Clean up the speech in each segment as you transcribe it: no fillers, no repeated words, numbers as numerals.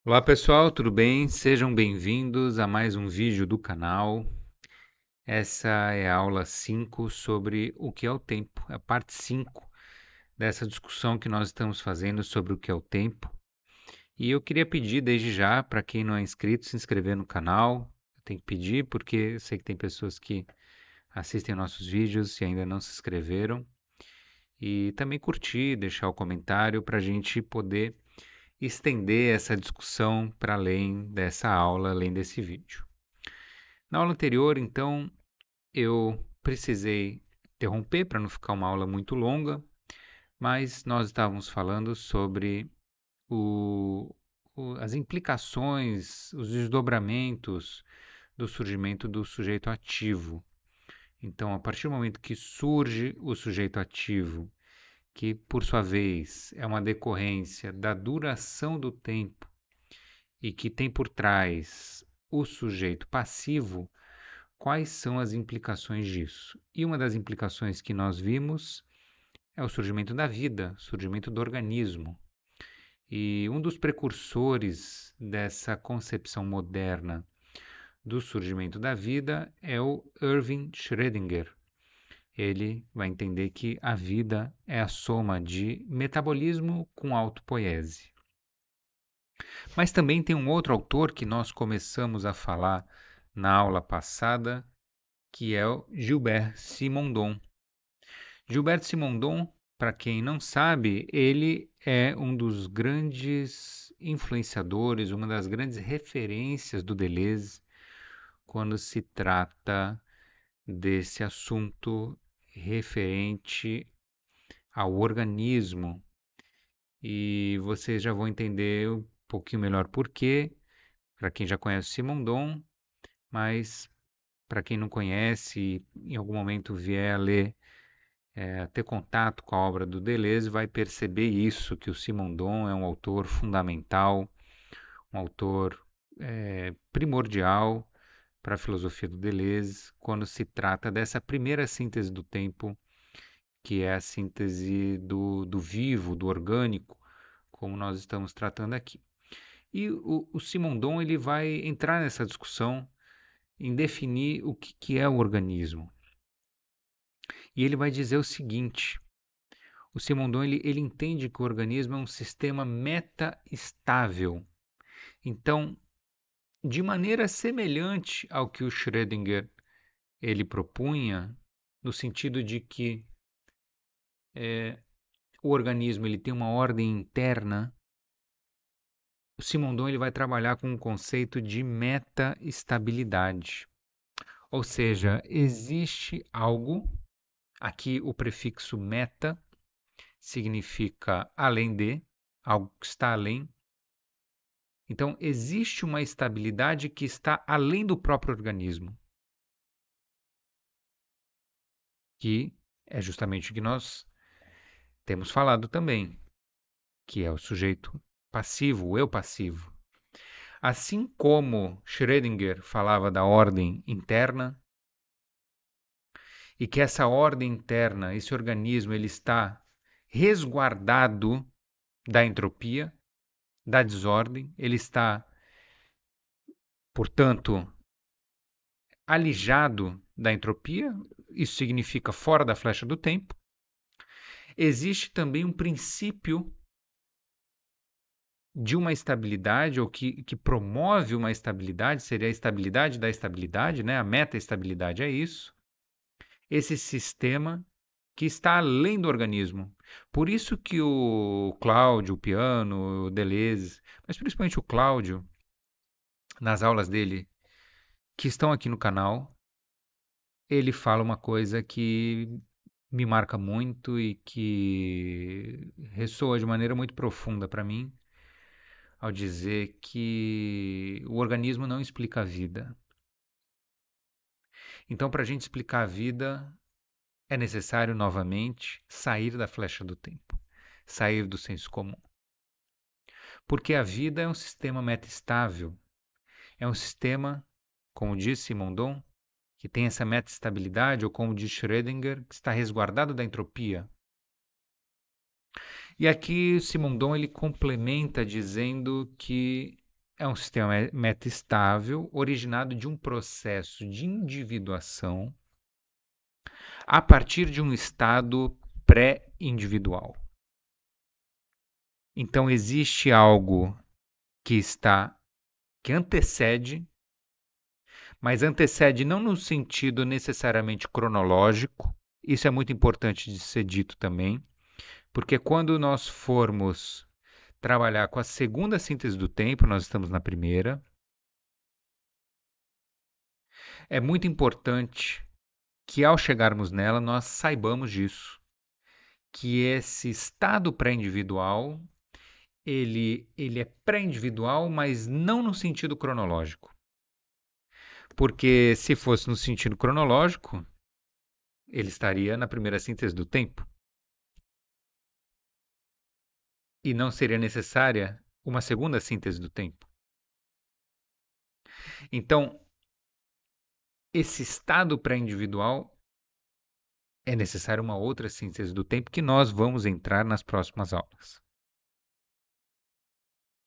Olá pessoal, tudo bem? Sejam bem-vindos a mais um vídeo do canal. Essa é a aula 5 sobre o que é o tempo, a parte 5 dessa discussão que nós estamos fazendo sobre o que é o tempo. E eu queria pedir desde já, para quem não é inscrito, se inscrever no canal. Eu tenho que pedir porque eu sei que tem pessoas que assistem nossos vídeos e ainda não se inscreveram. E também curtir, deixar o comentário para a gente poder estender essa discussão para além dessa aula, além desse vídeo. Na aula anterior, então, eu precisei interromper para não ficar uma aula muito longa, mas nós estávamos falando sobre as implicações, os desdobramentos do surgimento do sujeito ativo. Então, a partir do momento que surge o sujeito ativo, que por sua vez é uma decorrência da duração do tempo e que tem por trás o sujeito passivo, quais são as implicações disso? E uma das implicações que nós vimos é o surgimento da vida, o surgimento do organismo. E um dos precursores dessa concepção moderna do surgimento da vida é o Erwin Schrödinger. Ele vai entender que a vida é a soma de metabolismo com autopoiese. Mas também tem um outro autor que nós começamos a falar na aula passada, que é o Gilbert Simondon. Gilbert Simondon, para quem não sabe, ele é um dos grandes influenciadores, uma das grandes referências do Deleuze quando se trata desse assunto referente ao organismo. E vocês já vão entender um pouquinho melhor por quê, para quem já conhece Simondon, mas para quem não conhece e em algum momento vier a ler, ter contato com a obra do Deleuze, vai perceber isso, que o Simondon é um autor fundamental, um autor primordial para a filosofia do Deleuze, quando se trata dessa primeira síntese do tempo, que é a síntese do vivo, do orgânico, como nós estamos tratando aqui. E o Simondon ele vai entrar nessa discussão em definir o que é o organismo. E ele vai dizer o seguinte: o Simondon ele entende que o organismo é um sistema meta-estável. Então, de maneira semelhante ao que o Schrödinger ele propunha, no sentido de que o organismo ele tem uma ordem interna, o Simondon ele vai trabalhar com o conceito de meta-estabilidade. Ou seja, existe algo, aqui o prefixo meta significa além de, algo que está além. Então, existe uma estabilidade que está além do próprio organismo, que é justamente o que nós temos falado também, que é o sujeito passivo, o eu passivo. Assim como Schrödinger falava da ordem interna, e que essa ordem interna, esse organismo, ele está resguardado da entropia, da desordem, ele está, portanto, alijado da entropia, isso significa fora da flecha do tempo. Existe também um princípio de uma estabilidade, ou que promove uma estabilidade, seria a estabilidade da estabilidade, né? A meta-estabilidade é isso. Esse sistema que está além do organismo. Por isso que o Cláudio, o Piano, o Deleuze, mas principalmente o Cláudio, nas aulas dele, que estão aqui no canal, ele fala uma coisa que me marca muito e que ressoa de maneira muito profunda para mim, ao dizer que o organismo não explica a vida. Então, para a gente explicar a vida, é necessário novamente sair da flecha do tempo, sair do senso comum. Porque a vida é um sistema metaestável, é um sistema, como disse Simondon, que tem essa meta-estabilidade, ou como diz Schrödinger, que está resguardado da entropia. E aqui Simondon ele complementa dizendo que é um sistema meta-estável originado de um processo de individuação a partir de um estado pré-individual. Então existe algo que antecede, mas antecede não no sentido necessariamente cronológico. Isso é muito importante de ser dito também, porque quando nós formos trabalhar com a segunda síntese do tempo, nós estamos na primeira, é muito importante que ao chegarmos nela nós saibamos disso, que esse estado pré-individual ele é pré-individual, mas não no sentido cronológico. Porque se fosse no sentido cronológico, ele estaria na primeira síntese do tempo. E não seria necessária uma segunda síntese do tempo. Então, esse estado pré-individual é necessário uma outra síntese do tempo que nós vamos entrar nas próximas aulas.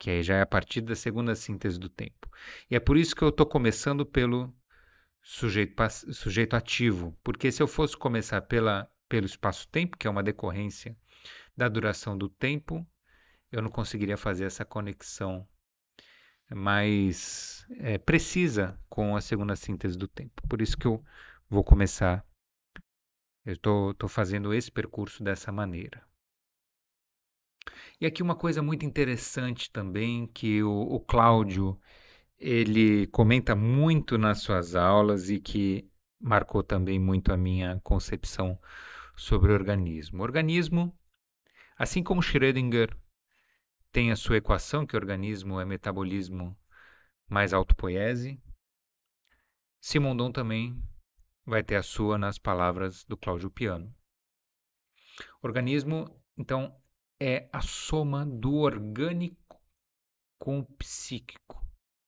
Que aí já é a partir da segunda síntese do tempo. E é por isso que eu estou começando pelo sujeito ativo, porque se eu fosse começar pelo espaço-tempo, que é uma decorrência da duração do tempo, eu não conseguiria fazer essa conexão mais precisa com a segunda síntese do tempo. Por isso que eu vou começar, eu estou fazendo esse percurso dessa maneira. E aqui uma coisa muito interessante também, que o Cláudio, ele comenta muito nas suas aulas e que marcou também muito a minha concepção sobre o organismo. O organismo, assim como Schrödinger tem a sua equação, que o organismo é metabolismo mais autopoiese, Simondon também vai ter a sua nas palavras do Cláudio Piano. O organismo, então, é a soma do orgânico com o psíquico,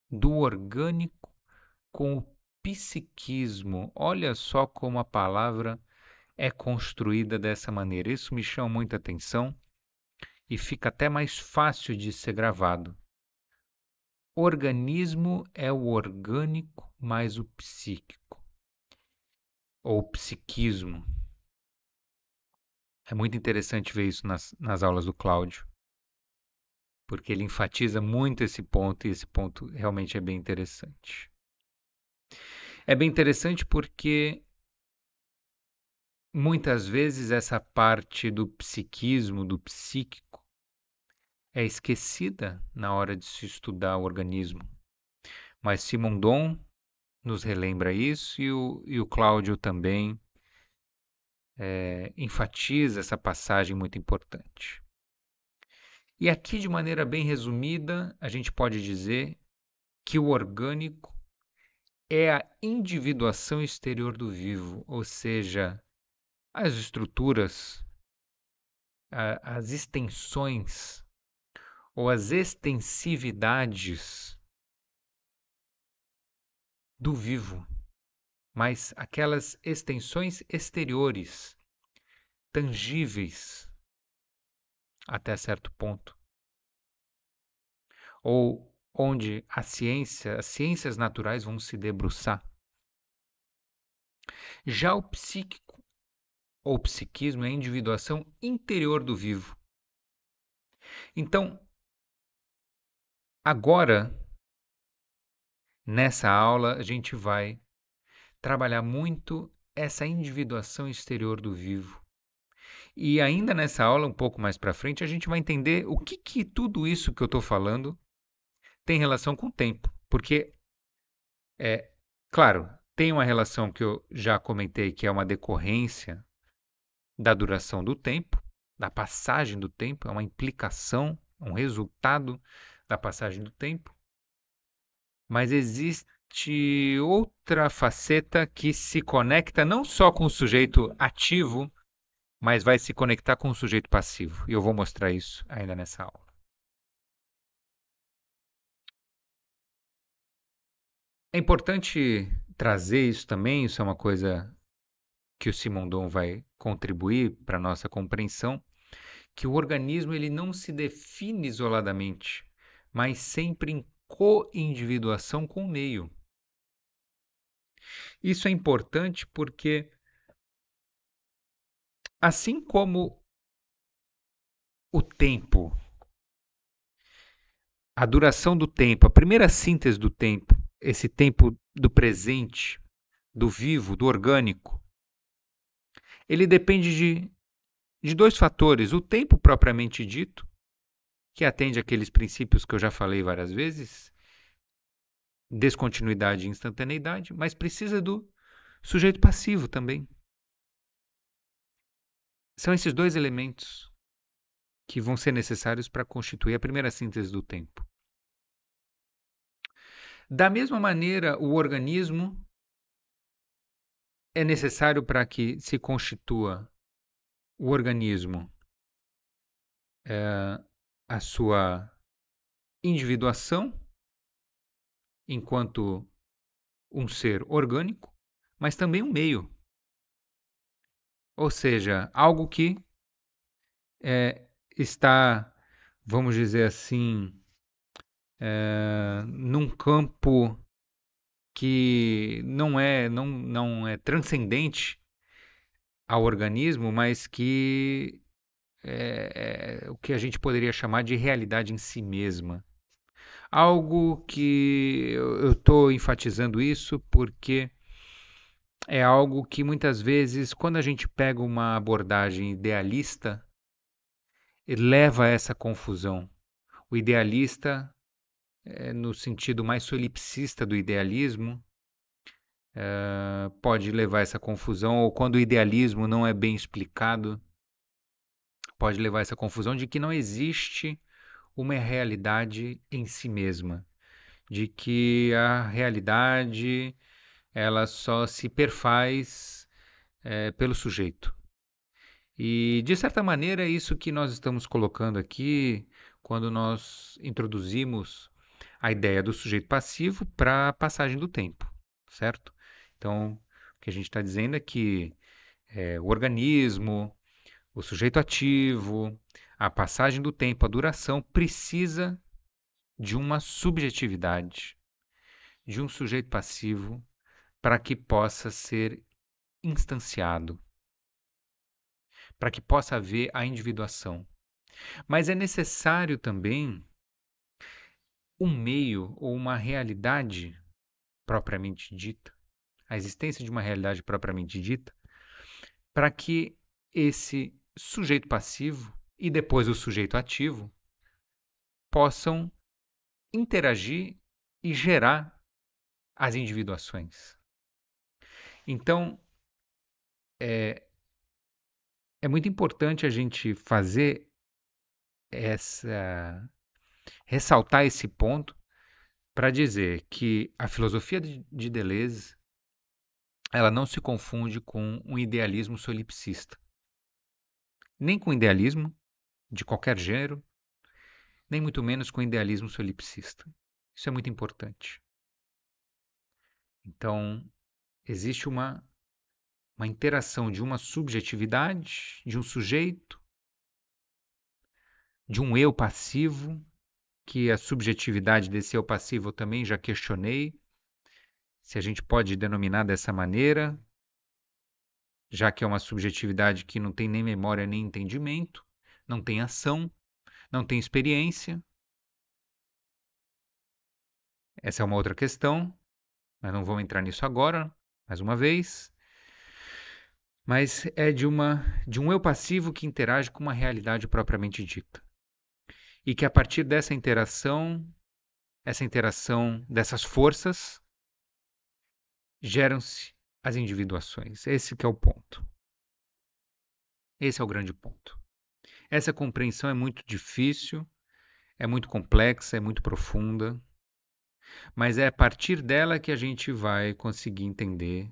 do orgânico com o psiquismo. Olha só como a palavra é construída dessa maneira. Isso me chama muita atenção e fica até mais fácil de ser gravado. Organismo é o orgânico mais o psíquico, ou psiquismo. É muito interessante ver isso nas aulas do Cláudio, porque ele enfatiza muito esse ponto e esse ponto realmente é bem interessante. É bem interessante porque muitas vezes essa parte do psiquismo, do psíquico, é esquecida na hora de se estudar o organismo. Mas Simondon nos relembra isso e o Cláudio também enfatiza essa passagem muito importante. E aqui, de maneira bem resumida, a gente pode dizer que o orgânico é a individuação exterior do vivo, ou seja, as estruturas, as extensões ou as extensividades do vivo, mas aquelas extensões exteriores, tangíveis até certo ponto, ou onde as ciências naturais vão se debruçar. Já o psíquico ou psiquismo é a individuação interior do vivo. Então, agora, nessa aula, a gente vai trabalhar muito essa individuação exterior do vivo. E ainda nessa aula, um pouco mais para frente, a gente vai entender o que tudo isso que eu estou falando tem relação com o tempo. Porque, claro, tem uma relação que eu já comentei, que é uma decorrência da duração do tempo, da passagem do tempo, é uma implicação, um resultado da passagem do tempo. Mas existe outra faceta que se conecta não só com o sujeito ativo, mas vai se conectar com o sujeito passivo. E eu vou mostrar isso ainda nessa aula. É importante trazer isso também, isso é uma coisa que o Simondon vai contribuir para a nossa compreensão, que o organismo ele não se define isoladamente, mas sempre em co-individuação com o meio. Isso é importante porque, assim como o tempo, a duração do tempo, a primeira síntese do tempo, esse tempo do presente, do vivo, do orgânico, ele depende de dois fatores: o tempo propriamente dito, que atende àqueles princípios que eu já falei várias vezes, descontinuidade e instantaneidade, mas precisa do sujeito passivo também. São esses dois elementos que vão ser necessários para constituir a primeira síntese do tempo. Da mesma maneira, o organismo é necessário para que se constitua o organismo, a sua individuação enquanto um ser orgânico, mas também um meio, ou seja, algo que está, vamos dizer assim, num campo que não é transcendente ao organismo, mas que é o que a gente poderia chamar de realidade em si mesma. Algo que eu estou enfatizando isso porque é algo que muitas vezes, quando a gente pega uma abordagem idealista, leva a essa confusão. O idealista, no sentido mais solipsista do idealismo, pode levar a essa confusão, ou quando o idealismo não é bem explicado, pode levar a essa confusão de que não existe uma realidade em si mesma, de que a realidade ela só se perfaz pelo sujeito. E, de certa maneira, é isso que nós estamos colocando aqui quando nós introduzimos a ideia do sujeito passivo para a passagem do tempo, certo? Então, o que a gente está dizendo é que o organismo, o sujeito ativo, a passagem do tempo, a duração, precisa de uma subjetividade, de um sujeito passivo, para que possa ser instanciado, para que possa haver a individuação. Mas é necessário também um meio ou uma realidade propriamente dita, a existência de uma realidade propriamente dita, para que esse sujeito passivo e depois o sujeito ativo possam interagir e gerar as individuações. Então, é muito importante a gente fazer ressaltar esse ponto para dizer que a filosofia de Deleuze ela não se confunde com um idealismo solipsista, nem com idealismo de qualquer gênero, nem muito menos com idealismo solipsista. Isso é muito importante. Então, existe uma interação de uma subjetividade, de um sujeito, de um eu passivo, que a subjetividade desse eu passivo eu também já questionei, se a gente pode denominar dessa maneira, já que é uma subjetividade que não tem nem memória nem entendimento, não tem ação, não tem experiência. Essa é uma outra questão, mas não vamos entrar nisso agora, mais uma vez. Mas é de um eu passivo que interage com uma realidade propriamente dita. E que a partir dessa interação dessas forças, geram-se as individuações. Esse que é o ponto. Esse é o grande ponto. Essa compreensão é muito difícil, é muito complexa, é muito profunda, mas é a partir dela que a gente vai conseguir entender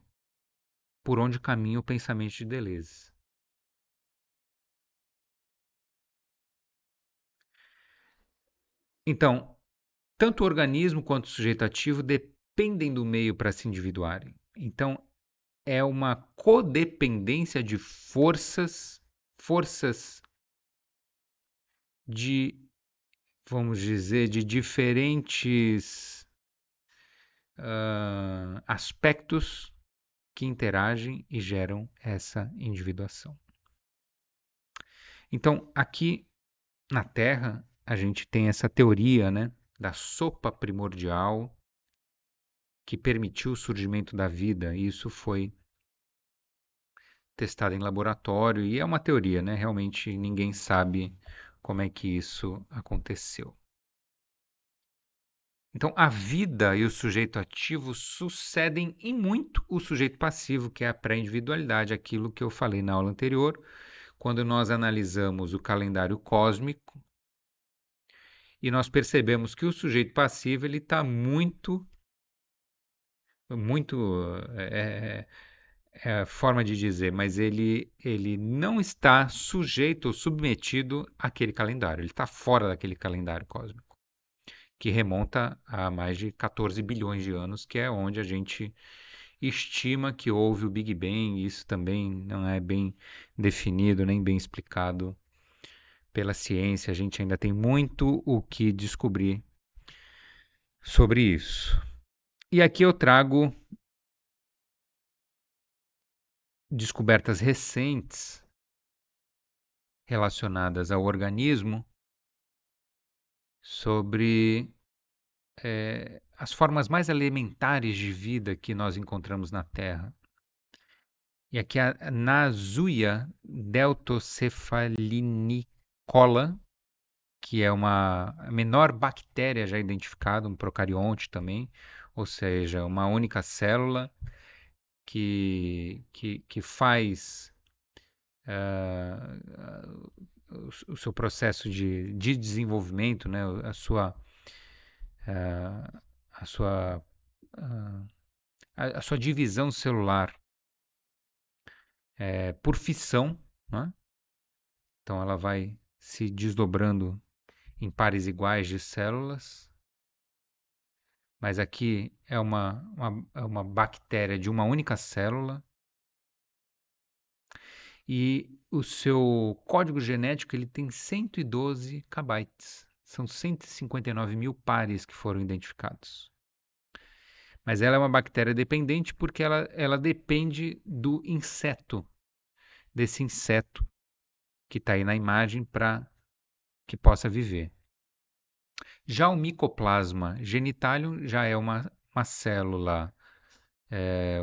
por onde caminha o pensamento de Deleuze. Então, tanto o organismo quanto o sujeito ativo dependem do meio para se individuarem. Então, é uma codependência de forças de, vamos dizer, de diferentes aspectos que interagem e geram essa individuação. Então, aqui na Terra, a gente tem essa teoria, né, da sopa primordial que permitiu o surgimento da vida. E isso foi testado em laboratório e é uma teoria, né? Realmente ninguém sabe como é que isso aconteceu. Então, a vida e o sujeito ativo sucedem em muito o sujeito passivo, que é a pré-individualidade, aquilo que eu falei na aula anterior, quando nós analisamos o calendário cósmico e nós percebemos que o sujeito passivo ele está muito é a forma de dizer, mas ele não está sujeito ou submetido àquele calendário. Ele está fora daquele calendário cósmico, que remonta a mais de 14 bilhões de anos, que é onde a gente estima que houve o Big Bang. Isso também não é bem definido, nem bem explicado pela ciência. A gente ainda tem muito o que descobrir sobre isso. E aqui eu trago descobertas recentes relacionadas ao organismo sobre as formas mais elementares de vida que nós encontramos na Terra. E aqui a Nazuia deltocephalinicola, que é uma menor bactéria já identificada, um procarionte também, ou seja, uma única célula que faz o seu processo de desenvolvimento, né, a sua, a sua divisão celular por fissão, né? Então ela vai se desdobrando em pares iguais de células, mas aqui é uma bactéria de uma única célula e o seu código genético ele tem 112 kbytes. São 159 mil pares que foram identificados. Mas ela é uma bactéria dependente porque ela depende do inseto, desse inseto que está aí na imagem para que possa viver. Já o Mycoplasma genitalium já é uma célula,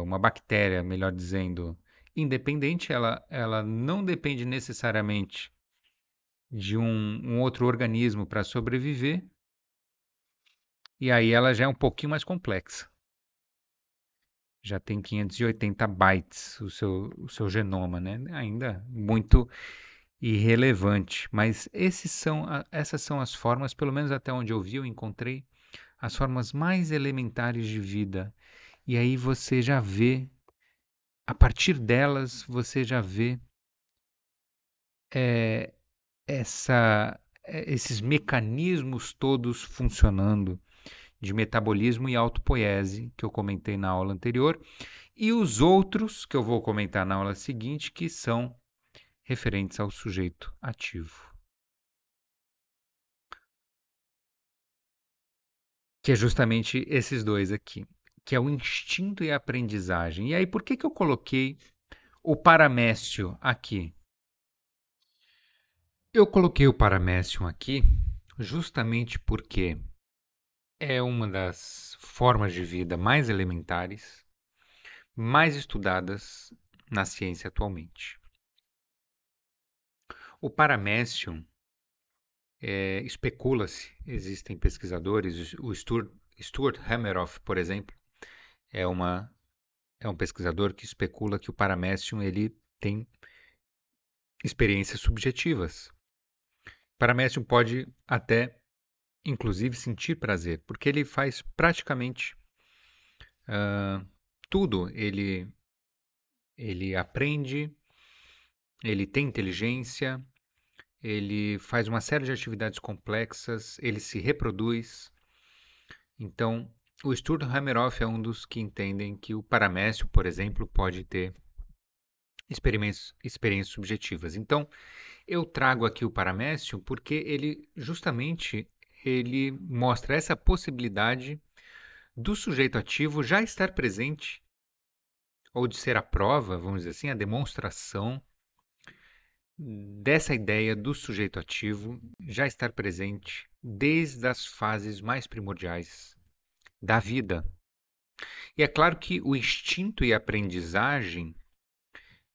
uma bactéria, melhor dizendo, independente. Ela não depende necessariamente de um outro organismo para sobreviver. E aí ela já é um pouquinho mais complexa. Já tem 580 bytes o seu genoma, né? Ainda muito irrelevante. Mas essas são as formas, pelo menos até onde eu vi, eu encontrei as formas mais elementares de vida. E aí você já vê, a partir delas, você já vê esses mecanismos todos funcionando de metabolismo e autopoiese, que eu comentei na aula anterior, e os outros que eu vou comentar na aula seguinte, que são referentes ao sujeito ativo. Que é justamente esses dois aqui, que é o instinto e a aprendizagem. E aí, por que eu coloquei o paramécio aqui? Eu coloquei o paramécio aqui justamente porque é uma das formas de vida mais elementares, mais estudadas na ciência atualmente. O paramécio, especula-se, existem pesquisadores, o Stuart Hameroff, por exemplo, é, uma, é um pesquisador que especula que o paramécio ele tem experiências subjetivas. O paramécio pode até, inclusive, sentir prazer, porque ele faz praticamente tudo. Ele aprende, ele tem inteligência, ele faz uma série de atividades complexas, ele se reproduz. Então, O Sturm Hammerhoff é um dos que entendem que o paramécio, por exemplo, pode ter experiências subjetivas. Então, eu trago aqui o paramécio porque ele mostra essa possibilidade do sujeito ativo já estar presente, ou de ser a prova, vamos dizer assim, a demonstração dessa ideia do sujeito ativo já estar presente desde as fases mais primordiais da vida. E é claro que o instinto e a aprendizagem,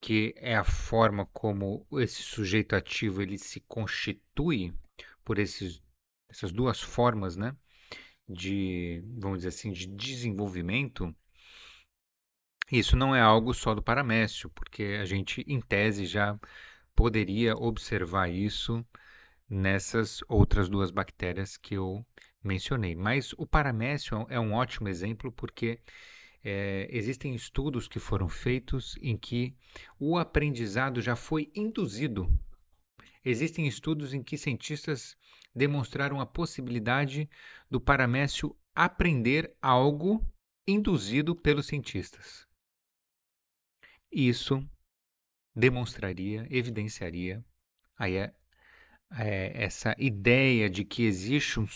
que é a forma como esse sujeito ativo ele se constitui por essas duas formas, né, vamos dizer assim, de desenvolvimento, isso não é algo só do paramécio, porque a gente, em tese, já poderia observar isso nessas outras duas bactérias que eu mencionei. Mas o paramécio é um ótimo exemplo porque existem estudos que foram feitos em que o aprendizado já foi induzido. Existem estudos em que cientistas demonstraram a possibilidade do paramécio aprender algo induzido pelos cientistas. Isso demonstraria, evidenciaria aí essa ideia de que existe um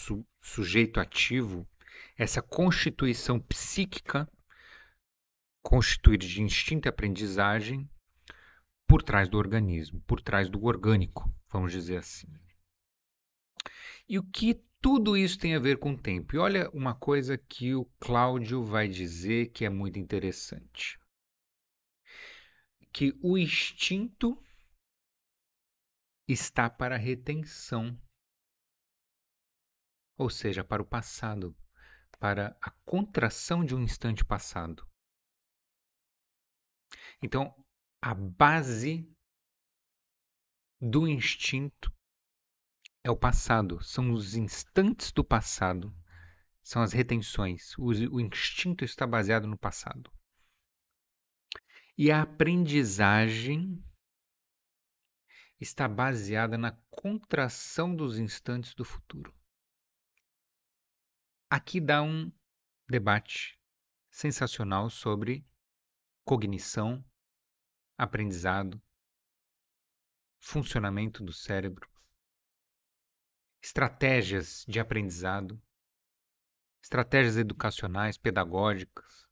sujeito ativo, essa constituição psíquica constituída de instinto e aprendizagem por trás do organismo, por trás do orgânico, vamos dizer assim. E o que tudo isso tem a ver com o tempo? E olha uma coisa que o Cláudio vai dizer que é muito interessante. Que o instinto está para a retenção, ou seja, para o passado, para a contração de um instante passado. Então, a base do instinto é o passado, são os instantes do passado, são as retenções. O instinto está baseado no passado. E a aprendizagem está baseada na contração dos instantes do futuro. Aqui dá um debate sensacional sobre cognição, aprendizado, funcionamento do cérebro, estratégias de aprendizado, estratégias educacionais, pedagógicas.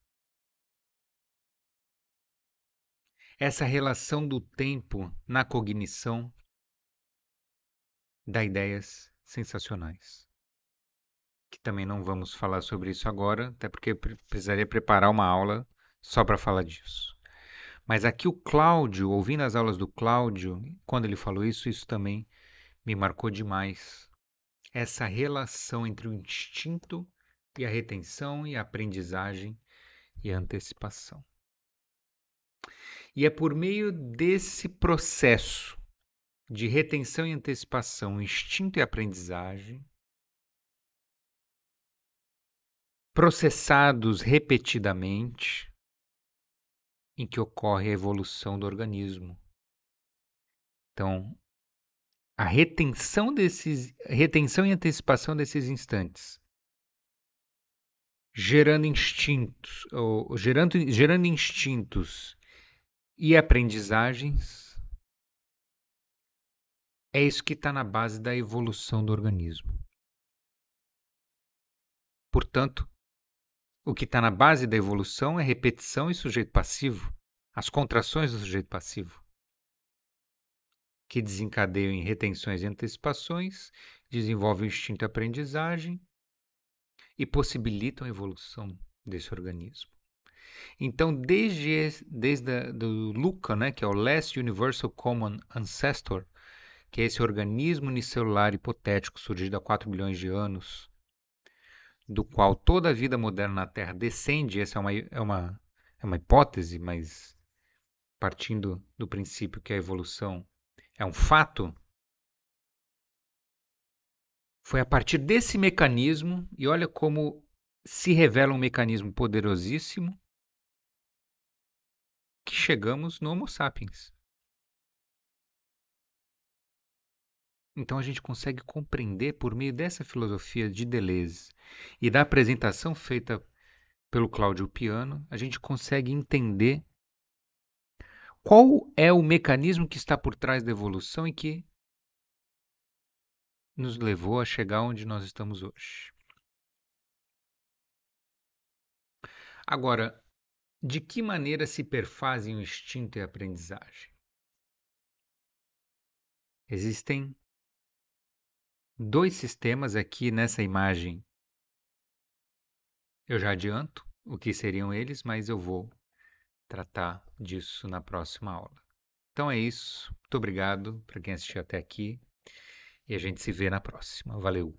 Essa relação do tempo na cognição dá ideias sensacionais. Que também não vamos falar sobre isso agora, até porque precisaria preparar uma aula só para falar disso. Mas aqui o Cláudio, ouvindo as aulas do Cláudio, quando ele falou isso, isso também me marcou demais. Essa relação entre o instinto e a retenção e a aprendizagem e a antecipação. E é por meio desse processo de retenção e antecipação, instinto e aprendizagem, processados repetidamente, em que ocorre a evolução do organismo. Então, a retenção e antecipação desses instantes, gerando instintos e aprendizagens, é isso que está na base da evolução do organismo. Portanto, o que está na base da evolução é repetição e sujeito passivo, as contrações do sujeito passivo, que desencadeiam em retenções e antecipações, desenvolvem o instinto e aprendizagem e possibilitam a evolução desse organismo. Então, desde do LUCA, né, que é o Last Universal Common Ancestor, que é esse organismo unicelular hipotético surgido há 4 bilhões de anos, do qual toda a vida moderna na Terra descende, essa é uma hipótese, mas partindo do princípio que a evolução é um fato, foi a partir desse mecanismo, e olha como se revela um mecanismo poderosíssimo, que chegamos no Homo sapiens. Então a gente consegue compreender por meio dessa filosofia de Deleuze e da apresentação feita pelo Claudio Piano, a gente consegue entender qual é o mecanismo que está por trás da evolução e que nos levou a chegar onde nós estamos hoje. Agora, de que maneira se perfazem o instinto e a aprendizagem? Existem dois sistemas aqui nessa imagem. Eu já adianto o que seriam eles, mas eu vou tratar disso na próxima aula. Então é isso. Muito obrigado para quem assistiu até aqui e a gente se vê na próxima. Valeu!